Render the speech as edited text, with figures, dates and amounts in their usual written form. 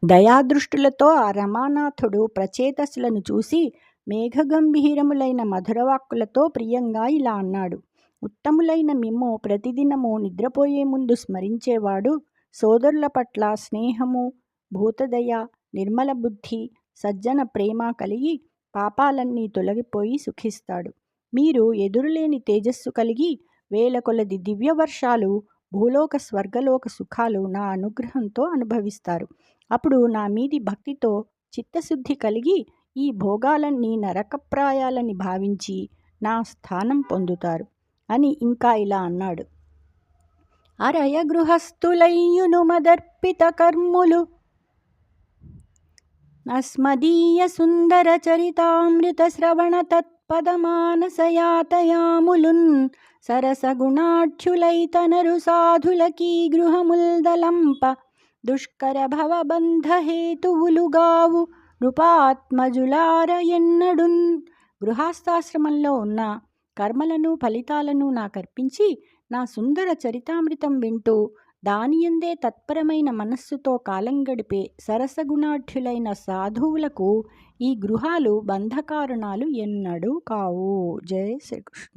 దయాదృష్టులతో ఆ రమానాథుడు ప్రచేతసులను చూసి మేఘగంభీరములైన మధురవాక్కులతో ప్రియంగా ఇలా అన్నాడు. ఉత్తములైన మిమ్ము ప్రతిదినము నిద్రపోయే ముందు స్మరించేవాడు సోదరుల పట్ల స్నేహము, భూతదయ, నిర్మల బుద్ధి, సజ్జన ప్రేమ కలిగి పాపాలన్నీ తొలగిపోయి సుఖిస్తాడు. మీరు ఎదురులేని తేజస్సు కలిగి వేల కొలది దివ్య వర్షాలు, భూలోక స్వర్గలోక సుఖాలు నా అనుగ్రహంతో అనుభవిస్తారు. అప్పుడు నా మీది భక్తితో చిత్తశుద్ధి కలిగి ఈ భోగాలన్నీ నరకప్రాయాలని భావించి నా స్థానం పొందుతారు అని ఇంకా ఇలా అన్నాడు. అరయ గృహస్థులయ్యును మదర్పిత కర్ములు అస్మదీయ సుందర చరితామృత శ్రవణ తత్పదమానసయాతయాములున్ సరసగుణాఢ్యులైతనరు సాధులకీ గృహముల్దలంప దుష్కర భవబంధ హేతువులుగావు నృపాత్మజులార ఎన్నడున్. గృహస్థాశ్రమంలో ఉన్న కర్మలను ఫలితాలను నాకర్పించి నా సుందర చరితామృతం వింటూ దానియందే తత్పరమైన మనస్సుతో కాలం గడిపే సరసగుణాఢ్యులైన సాధువులకు ఈ గృహాలు బంధకారణాలు ఎన్నడూ కావు. జయ శ్రీకృష్ణ.